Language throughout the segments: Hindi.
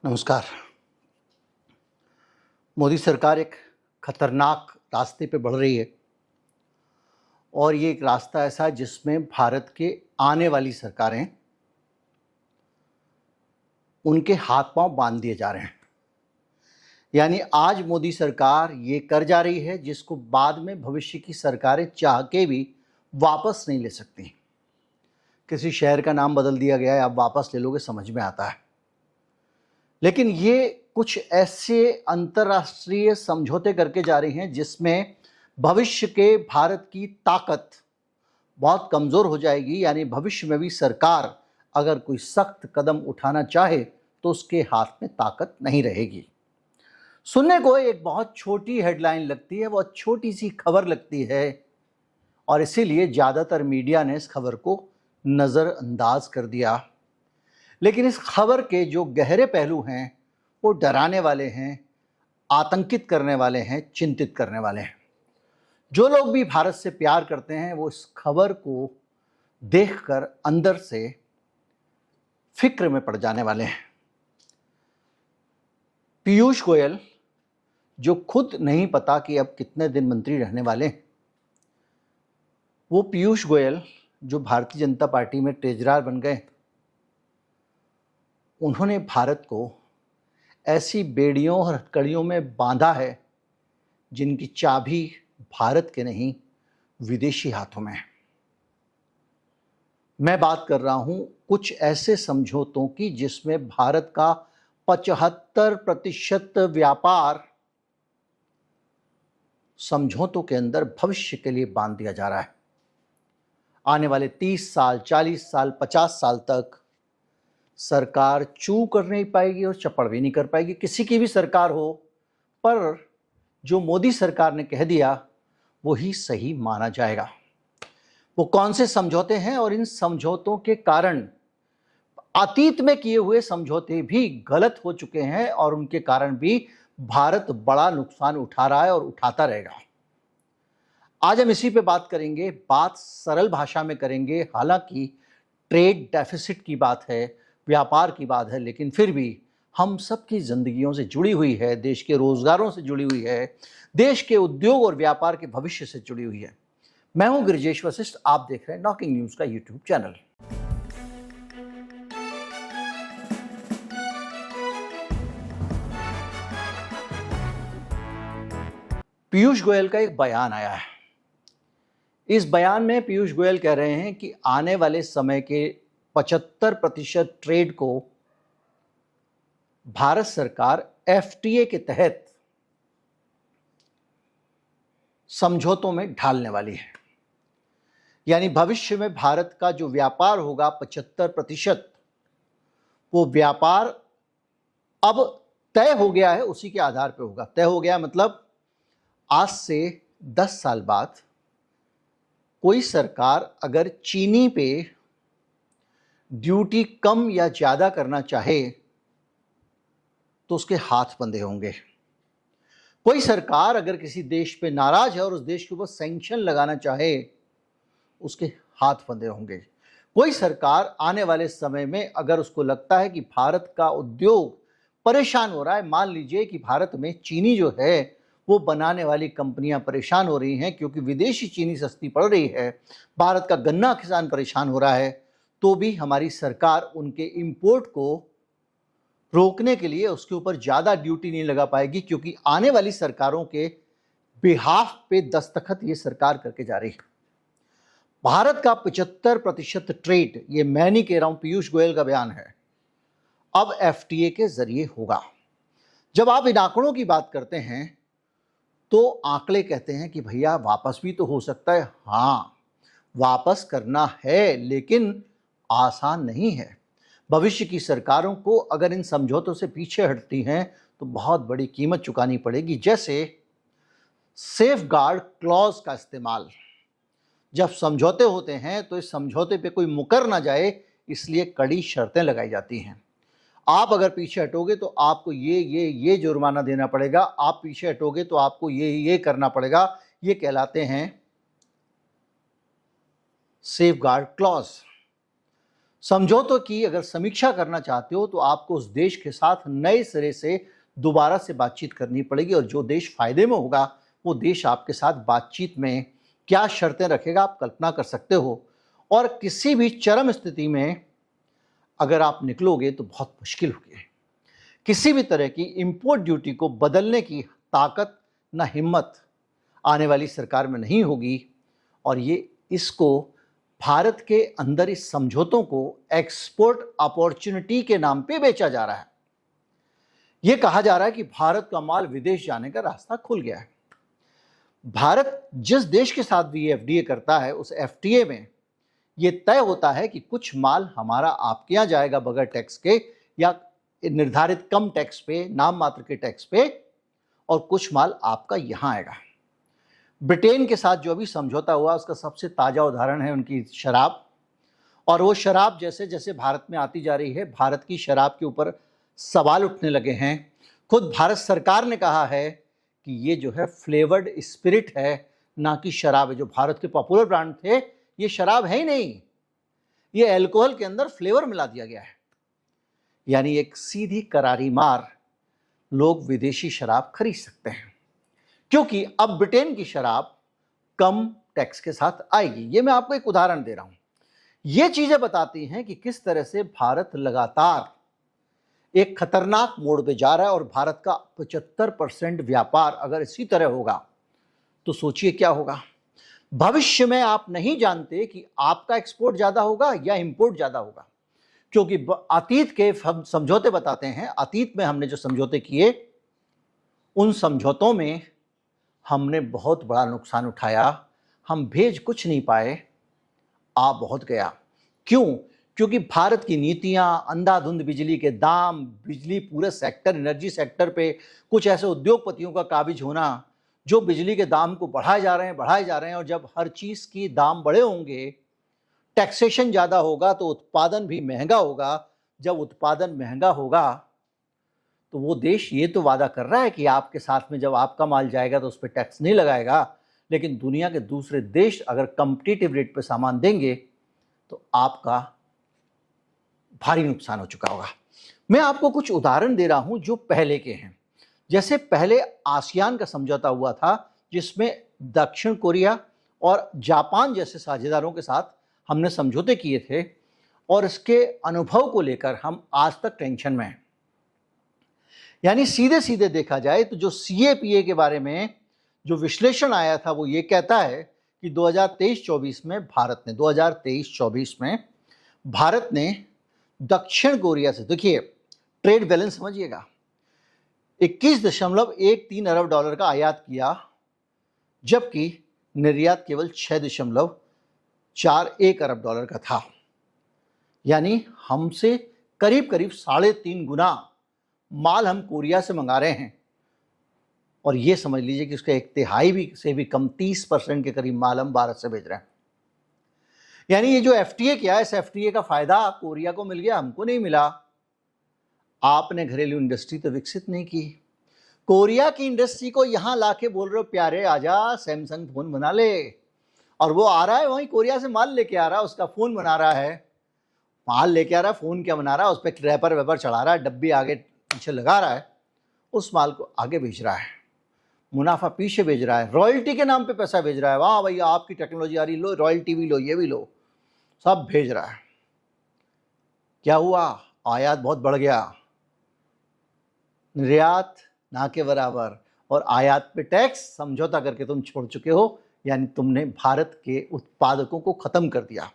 नमस्कार। मोदी सरकार एक खतरनाक रास्ते पे बढ़ रही है और ये एक रास्ता ऐसा है जिसमें भारत के आने वाली सरकारें उनके हाथ पांव बांध दिए जा रहे हैं। यानी आज मोदी सरकार ये कर जा रही है जिसको बाद में भविष्य की सरकारें चाह के भी वापस नहीं ले सकती। किसी शहर का नाम बदल दिया गया है, आप वापस ले लोगे, समझ में आता है। लेकिन ये कुछ ऐसे अंतर्राष्ट्रीय समझौते करके जा रही हैं जिसमें भविष्य के भारत की ताकत बहुत कमज़ोर हो जाएगी। यानी भविष्य में भी सरकार अगर कोई सख्त कदम उठाना चाहे तो उसके हाथ में ताकत नहीं रहेगी। सुनने को एक बहुत छोटी हेडलाइन लगती है, बहुत छोटी सी खबर लगती है और इसीलिए ज़्यादातर मीडिया ने इस खबर को नज़रअंदाज कर दिया। लेकिन इस खबर के जो गहरे पहलू हैं वो डराने वाले हैं, आतंकित करने वाले हैं, चिंतित करने वाले हैं। जो लोग भी भारत से प्यार करते हैं वो इस खबर को देखकर अंदर से फिक्र में पड़ जाने वाले हैं। पीयूष गोयल, जो खुद नहीं पता कि अब कितने दिन मंत्री रहने वाले हैं, वो पीयूष गोयल जो भारतीय जनता पार्टी में ट्रेजरर बन गए, उन्होंने भारत को ऐसी बेड़ियों और हथकड़ियों में बांधा है जिनकी चाबी भारत के नहीं विदेशी हाथों में है। मैं बात कर रहा हूं कुछ ऐसे समझौतों की जिसमें भारत का 75% व्यापार समझौतों के अंदर भविष्य के लिए बांध दिया जा रहा है। आने वाले 30 साल, 40 साल, 50 साल तक सरकार चू कर नहीं पाएगी और चपड़ भी नहीं कर पाएगी, किसी की भी सरकार हो। पर जो मोदी सरकार ने कह दिया वही सही माना जाएगा। वो कौन से समझौते हैं और इन समझौतों के कारण अतीत में किए हुए समझौते भी गलत हो चुके हैं और उनके कारण भी भारत बड़ा नुकसान उठा रहा है और उठाता रहेगा। आज हम इसी पे बात करेंगे। बात सरल भाषा में करेंगे। हालांकि ट्रेड डेफिसिट की बात है, व्यापार की बात है, लेकिन फिर भी हम सबकी ज़िंदगियों से जुड़ी हुई है, देश के रोज़गारों से जुड़ी हुई है, देश के उद्योग और व्यापार के भविष्य से जुड़ी हुई है। मैं हूं गिरिजेश वशिष्ठ, आप देख रहे हैं नॉकिंग न्यूज़ का यूट्यूब चैनल। पीयूष गोयल का एक बयान आया है। इस बयान में पीयूष गोयल कह रहे हैं कि आने वाले समय के 75% ट्रेड को भारत सरकार एफटीए के तहत समझौतों में ढालने वाली है। यानी भविष्य में भारत का जो व्यापार होगा 75%, वो व्यापार अब तय हो गया है, उसी के आधार पर होगा। तय हो गया मतलब आज से 10 साल बाद कोई सरकार अगर चीनी पे ड्यूटी कम या ज़्यादा करना चाहे तो उसके हाथ बंधे होंगे। कोई सरकार अगर किसी देश पे नाराज है और उस देश के ऊपर सैंक्शन लगाना चाहे, उसके हाथ बंधे होंगे। कोई सरकार आने वाले समय में अगर उसको लगता है कि भारत का उद्योग परेशान हो रहा है, मान लीजिए कि भारत में चीनी जो है वो बनाने वाली कंपनियां परेशान हो रही हैं क्योंकि विदेशी चीनी सस्ती पड़ रही है, भारत का गन्ना किसान परेशान हो रहा है, तो भी हमारी सरकार उनके इंपोर्ट को रोकने के लिए उसके ऊपर ज़्यादा ड्यूटी नहीं लगा पाएगी, क्योंकि आने वाली सरकारों के बिहाफ पे दस्तखत ये सरकार करके जा रही है। भारत का 75% ट्रेड, ये मैं नहीं कह रहा हूं, पीयूष गोयल का बयान है, अब एफटीए के जरिए होगा। जब आप इन आंकड़ों की बात करते हैं तो आंकड़े कहते हैं कि भैया वापस भी तो हो सकता है। हाँ, वापस करना है, लेकिन आसान नहीं है। भविष्य की सरकारों को अगर इन समझौतों से पीछे हटती हैं तो बहुत बड़ी कीमत चुकानी पड़ेगी। जैसे सेफ गार्ड क्लॉज का इस्तेमाल, जब समझौते होते हैं तो इस समझौते पे कोई मुकर ना जाए, इसलिए कड़ी शर्तें लगाई जाती हैं। आप अगर पीछे हटोगे तो आपको ये जुर्माना देना पड़ेगा, आप पीछे हटोगे तो आपको ये करना पड़ेगा। ये कहलाते हैं सेफ गार्ड क्लॉज। समझौतों की अगर समीक्षा करना चाहते हो तो आपको उस देश के साथ नए सिरे से दोबारा से बातचीत करनी पड़ेगी, और जो देश फायदे में होगा वो देश आपके साथ बातचीत में क्या शर्तें रखेगा आप कल्पना कर सकते हो। और किसी भी चरम स्थिति में अगर आप निकलोगे तो बहुत मुश्किल होगी। किसी भी तरह की इंपोर्ट ड्यूटी को बदलने की ताकत ना हिम्मत आने वाली सरकार में नहीं होगी, और ये इसको भारत के अंदर इस समझौतों को एक्सपोर्ट अपॉर्चुनिटी के नाम पे बेचा जा रहा है। ये कहा जा रहा है कि भारत का माल विदेश जाने का रास्ता खुल गया है। भारत जिस देश के साथ भी एफडीए करता है उस एफटीए में ये तय होता है कि कुछ माल हमारा आपके यहाँ जाएगा बगैर टैक्स के या निर्धारित कम टैक्स पे, नाम मात्र के टैक्स पे, और कुछ माल आपका यहाँ आएगा। ब्रिटेन के साथ जो अभी समझौता हुआ उसका सबसे ताज़ा उदाहरण है उनकी शराब, और वो शराब जैसे जैसे भारत में आती जा रही है भारत की शराब के ऊपर सवाल उठने लगे हैं। खुद भारत सरकार ने कहा है कि ये जो है फ्लेवर्ड स्पिरिट है, ना कि शराब है। जो भारत के पॉपुलर ब्रांड थे ये शराब है ही नहीं, ये अल्कोहल के अंदर फ्लेवर मिला दिया गया है। यानी एक सीधी करारी मार, लोग विदेशी शराब खरीद सकते हैं क्योंकि अब ब्रिटेन की शराब कम टैक्स के साथ आएगी। ये मैं आपको एक उदाहरण दे रहा हूं। ये चीजें बताती हैं कि किस तरह से भारत लगातार एक खतरनाक मोड़ पे जा रहा है, और भारत का 75% व्यापार अगर इसी तरह होगा तो सोचिए क्या होगा। भविष्य में आप नहीं जानते कि आपका एक्सपोर्ट ज्यादा होगा या इंपोर्ट ज्यादा होगा, क्योंकि अतीत के हम समझौते बताते हैं। अतीत में हमने जो समझौते किए उन समझौतों में हमने बहुत बड़ा नुकसान उठाया, हम भेज कुछ नहीं पाए, आ बहुत गया। क्यों? क्योंकि भारत की नीतियां, अंधाधुंध बिजली के दाम, बिजली पूरे सेक्टर, एनर्जी सेक्टर पे कुछ ऐसे उद्योगपतियों का काबिज होना जो बिजली के दाम को बढ़ाए जा रहे हैं, और जब हर चीज़ की दाम बढ़े होंगे, टैक्सेशन ज़्यादा होगा तो उत्पादन भी महंगा होगा। जब उत्पादन महंगा होगा तो वो देश ये तो वादा कर रहा है कि आपके साथ में जब आपका माल जाएगा तो उस पर टैक्स नहीं लगाएगा, लेकिन दुनिया के दूसरे देश अगर कम्पिटिटिव रेट पे सामान देंगे तो आपका भारी नुकसान हो चुका होगा। मैं आपको कुछ उदाहरण दे रहा हूं जो पहले के हैं। जैसे पहले आसियान का समझौता हुआ था जिसमें दक्षिण कोरिया और जापान जैसे साझेदारों के साथ हमने समझौते किए थे, और इसके अनुभव को लेकर हम आज तक टेंशन में हैं। यानी सीधे सीधे देखा जाए तो जो सीएपीए के बारे में जो विश्लेषण आया था वो ये कहता है कि 2023-24 में भारत ने दक्षिण कोरिया से, देखिए ट्रेड बैलेंस समझिएगा, 21.13 अरब डॉलर का आयात किया, जबकि निर्यात केवल 6.41 अरब डॉलर का था। यानी हमसे करीब करीब 3.5 गुना माल हम कोरिया से मंगा रहे हैं, और ये समझ लीजिए कि उसका 1/3 भी से भी कम 30% के करीब माल हम भारत से भेज रहे हैं। यानी ये जो एफटीए किया है, इस एफटीए का फायदा कोरिया को मिल गया, हमको नहीं मिला। आपने घरेलू इंडस्ट्री तो विकसित नहीं की, कोरिया की इंडस्ट्री को यहां लाके बोल रहे हो प्यारे आजा सैमसंग फोन बना ले, और वो आ रहा है वहीं कोरिया से माल लेके आ रहा है, उसका फोन बना रहा है, माल लेके आ रहा है, फोन क्या बना रहा है, उस पर रैपर वेपर चढ़ा रहा है, डब्बी आगे पीछे लगा रहा है, उस माल को आगे भेज रहा है, मुनाफा पीछे भेज रहा है, रॉयल्टी के नाम पे पैसा भेज रहा है। वाह भैया आपकी टेक्नोलॉजी आ रही, लो रॉयल्टी भी लो, ये भी लो, सब भेज रहा है। क्या हुआ? आयात बहुत बढ़ गया, निर्यात ना के बराबर, और आयात पे टैक्स समझौता करके तुम छोड़ चुके हो। यानी तुमने भारत के उत्पादकों को खत्म कर दिया।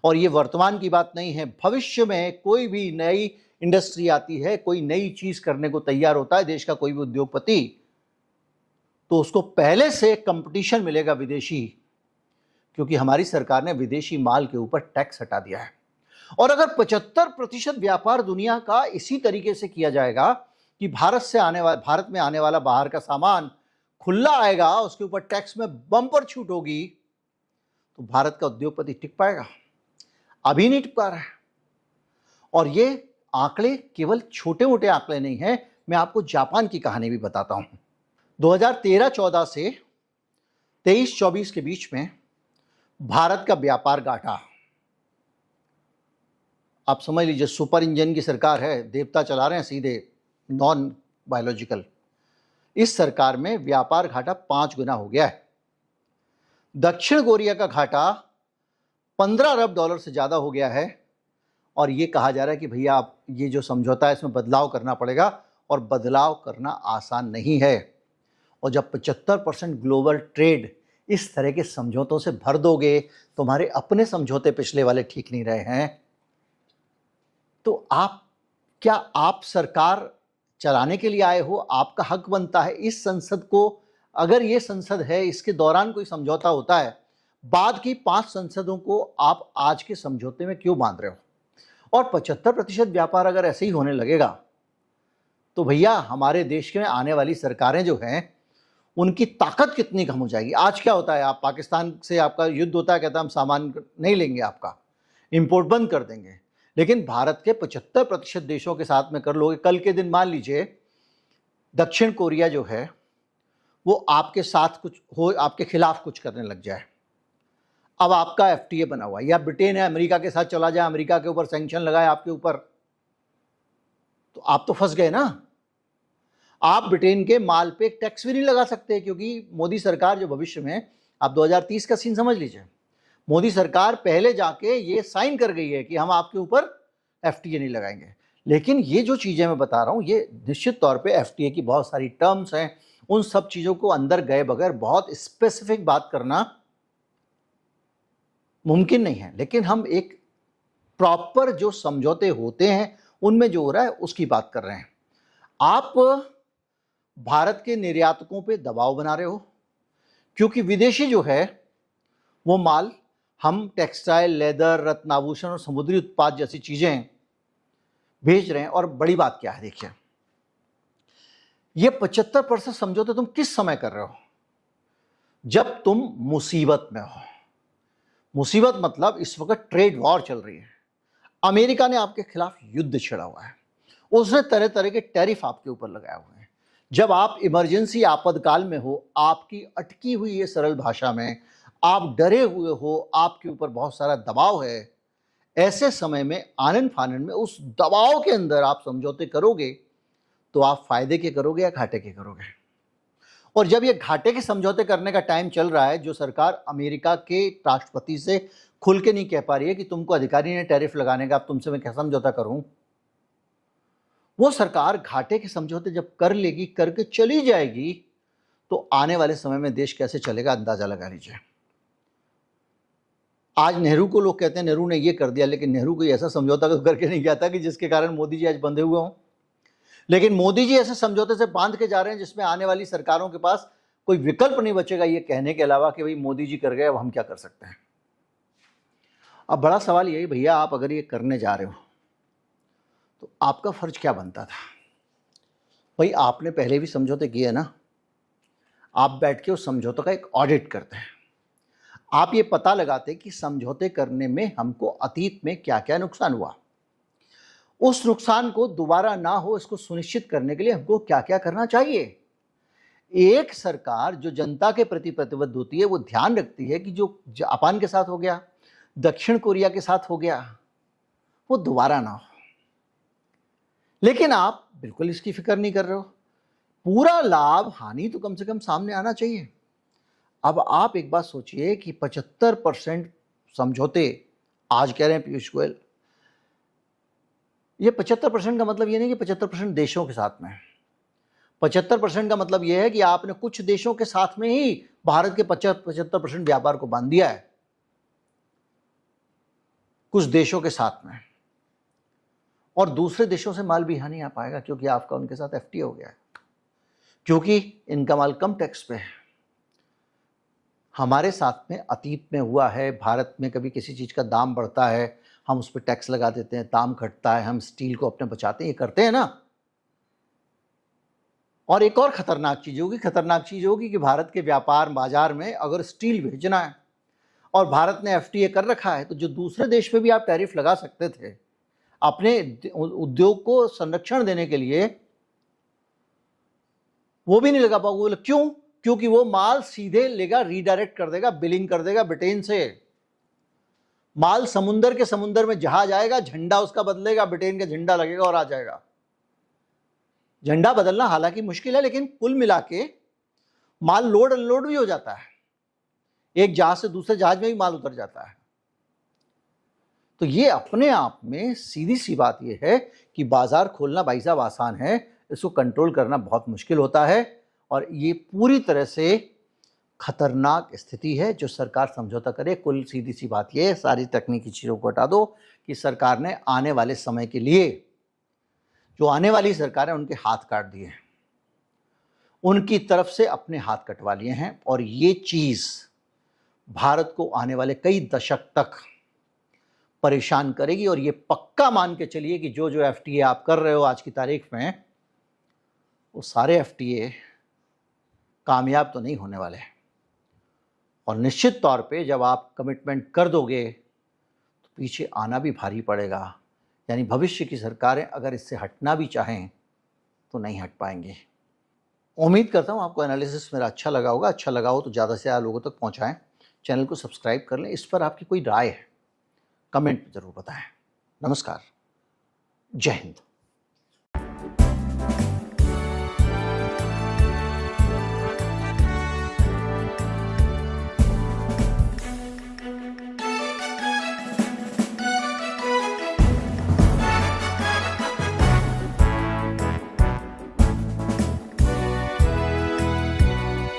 और ये वर्तमान की बात नहीं है, भविष्य में कोई भी नई इंडस्ट्री आती है, कोई नई चीज करने को तैयार होता है देश का कोई भी उद्योगपति, तो उसको पहले से कंपटीशन मिलेगा विदेशी, क्योंकि हमारी सरकार ने विदेशी माल के ऊपर टैक्स हटा दिया है। और अगर 75% व्यापार दुनिया का इसी तरीके से किया जाएगा कि भारत में आने वाला बाहर का सामान खुला आएगा, उसके ऊपर टैक्स में बम्पर छूट होगी, तो भारत का उद्योगपति टिक पाएगा? अभी नहीं टिक पा रहा है। और ये आंकड़े केवल छोटे मोटे आंकड़े नहीं हैं, मैं आपको जापान की कहानी भी बताता हूं। 2013-14 से 23-24 के बीच में भारत का व्यापार घाटा आप समझ लीजिए सुपर इंजन की सरकार है, देवता चला रहे हैं सीधे, नॉन बायोलॉजिकल। इस सरकार में व्यापार घाटा 5 गुना हो गया है। दक्षिण कोरिया का घाटा 15 अरब डॉलर से ज्यादा हो गया है और ये कहा जा रहा है कि भैया आप ये जो समझौता है इसमें बदलाव करना पड़ेगा और बदलाव करना आसान नहीं है। और जब 75% ग्लोबल ट्रेड इस तरह के समझौतों से भर दोगे, तुम्हारे अपने समझौते पिछले वाले ठीक नहीं रहे हैं, तो आप सरकार चलाने के लिए आए हो? आपका हक बनता है इस संसद को, अगर ये संसद है इसके दौरान कोई समझौता होता है, बाद की 5 संसदों को आप आज के समझौते में क्यों बांध रहे हो? और 75% व्यापार अगर ऐसे ही होने लगेगा तो भैया हमारे देश में आने वाली सरकारें जो हैं उनकी ताकत कितनी कम हो जाएगी। आज क्या होता है, आप पाकिस्तान से आपका युद्ध होता है, कहता है हम सामान नहीं लेंगे, आपका इंपोर्ट बंद कर देंगे। लेकिन भारत के 75% देशों के साथ में कर लोगे, कल के दिन मान लीजिए दक्षिण कोरिया जो है वो आपके साथ कुछ हो, आपके खिलाफ कुछ करने लग जाए, अब आपका एफटीए बना हुआ है, या ब्रिटेन है अमेरिका के साथ चला जाए, अमेरिका के ऊपर सैंक्शन लगाए आपके ऊपर, तो आप तो फंस गए ना। आप ब्रिटेन के माल पे एक टैक्स भी नहीं लगा सकते, क्योंकि मोदी सरकार जो भविष्य में, आप 2030 का सीन समझ लीजिए, मोदी सरकार पहले जाके ये साइन कर गई है कि हम आपके ऊपर एफटीए नहीं लगाएंगे। लेकिन ये जो चीजें मैं बता रहा हूं, ये निश्चित तौर पे एफटीए की बहुत सारी टर्म्स हैं, उन सब चीजों को अंदर गए बगैर बहुत स्पेसिफिक बात करना मुमकिन नहीं है। लेकिन हम एक प्रॉपर जो समझौते होते हैं उनमें जो हो रहा है उसकी बात कर रहे हैं। आप भारत के निर्यातकों पे दबाव बना रहे हो, क्योंकि विदेशी जो है वो माल हम टेक्सटाइल, लेदर, रत्नाभूषण और समुद्री उत्पाद जैसी चीजें भेज रहे हैं। और बड़ी बात क्या है, देखिए ये 75% समझौते तुम किस समय कर रहे हो? जब तुम मुसीबत में हो। मुसीबत मतलब इस वक्त ट्रेड वॉर चल रही है, अमेरिका ने आपके खिलाफ युद्ध छेड़ा हुआ है, उसने तरह तरह के टैरिफ आपके ऊपर लगाए हुए हैं। जब आप इमरजेंसी आपातकाल में हो, आपकी अटकी हुई ये सरल भाषा में, आप डरे हुए हो, आपके ऊपर बहुत सारा दबाव है, ऐसे समय में आनन फानन में उस दबाव के अंदर आप समझौते करोगे तो आप फायदे के करोगे या घाटे के करोगे? और जब ये घाटे के समझौते करने का टाइम चल रहा है, जो सरकार अमेरिका के राष्ट्रपति से खुल के नहीं कह पा रही है कि तुमको अधिकारी ने टैरिफ लगाने का, अब तुमसे मैं क्या समझौता करूं, वो सरकार घाटे के समझौते जब कर लेगी, करके चली जाएगी, तो आने वाले समय में देश कैसे चलेगा अंदाजा लगा लीजिए। आज नेहरू को लोग कहते हैं नेहरू ने ये कर दिया, लेकिन नेहरू कोई ऐसा समझौता तो करके नहीं गया था कि जिसके कारण मोदी जी आज बंधे हुए हों। लेकिन मोदी जी ऐसे समझौते से बांध के जा रहे हैं जिसमें आने वाली सरकारों के पास कोई विकल्प नहीं बचेगा ये कहने के अलावा कि भाई मोदी जी कर गए, अब हम क्या कर सकते हैं। अब बड़ा सवाल यही, भैया आप अगर ये करने जा रहे हो तो आपका फर्ज क्या बनता था? भाई आपने पहले भी समझौते किए ना, आप बैठ के उस समझौते का एक ऑडिट करते हैं, आप ये पता लगाते कि समझौते करने में हमको अतीत में क्या क्या नुकसान हुआ, उस नुकसान को दोबारा ना हो इसको सुनिश्चित करने के लिए हमको क्या क्या करना चाहिए। एक सरकार जो जनता के प्रति प्रतिबद्ध होती है वो ध्यान रखती है कि जो जापान के साथ हो गया, दक्षिण कोरिया के साथ हो गया, वो दोबारा ना हो। लेकिन आप बिल्कुल इसकी फिक्र नहीं कर रहे हो। पूरा लाभ हानि तो कम से कम सामने आना चाहिए। अब आप एक बात सोचिए कि 75% समझौते आज कह रहे हैं पीयूष गोयल, ये 75% का मतलब ये नहीं कि 75% देशों के साथ में है। 75% का मतलब ये है कि आपने कुछ देशों के साथ में ही भारत के 75% व्यापार को बांध दिया है, कुछ देशों के साथ में, और दूसरे देशों से माल भी यहाँ नहीं आ पाएगा क्योंकि आपका उनके साथ एफटीए हो गया है, क्योंकि इनका माल कम टैक्स पे है। हमारे साथ में अतीत में हुआ है, भारत में कभी किसी चीज़ का दाम बढ़ता है हम उस पर टैक्स लगा देते हैं, दाम घटता है हम स्टील को अपने बचाते हैं, ये करते हैं ना। और एक और खतरनाक चीज़ होगी कि भारत के व्यापार बाजार में अगर स्टील भेजना है और भारत ने एफटीए कर रखा है, तो जो दूसरे देश पे भी आप टैरिफ लगा सकते थे अपने उद्योग को संरक्षण देने के लिए, वो भी नहीं लगा पाओगे। क्यों? क्योंकि वो माल सीधे लेगा, रीडायरेक्ट कर देगा, बिलिंग कर देगा ब्रिटेन से। माल समुंदर के समुंदर में जहाज आएगा, झंडा उसका बदलेगा, ब्रिटेन का झंडा लगेगा और आ जाएगा। झंडा बदलना हालांकि मुश्किल है, लेकिन कुल मिला के माल लोड अनलोड भी हो जाता है, एक जहाज से दूसरे जहाज में भी माल उतर जाता है। तो ये अपने आप में सीधी सी बात ये है कि बाजार खोलना भाई साहब आसान है, इसको कंट्रोल करना बहुत मुश्किल होता है। और ये पूरी तरह से खतरनाक स्थिति है। जो सरकार समझौता करे, कुल सीधी सी बात ये है, सारी तकनीकी चीज़ों को हटा दो, कि सरकार ने आने वाले समय के लिए, जो आने वाली सरकार है, उनके हाथ काट दिए हैं, उनकी तरफ से अपने हाथ कटवा लिए हैं। और ये चीज़ भारत को आने वाले कई दशक तक परेशान करेगी। और ये पक्का मान के चलिए कि जो जो एफटीए आप कर रहे हो आज की तारीख में, वो सारे एफटीए कामयाब तो नहीं होने वाले हैं। और निश्चित तौर पे जब आप कमिटमेंट कर दोगे तो पीछे आना भी भारी पड़ेगा। यानी भविष्य की सरकारें अगर इससे हटना भी चाहें तो नहीं हट पाएंगे। उम्मीद करता हूँ आपको एनालिसिस मेरा अच्छा लगा होगा। अच्छा लगा हो तो ज़्यादा से ज़्यादा लोगों तक पहुँचाएँ, चैनल को सब्सक्राइब कर लें। इस पर आपकी कोई राय है कमेंट में ज़रूर बताएं। नमस्कार, जय हिंद।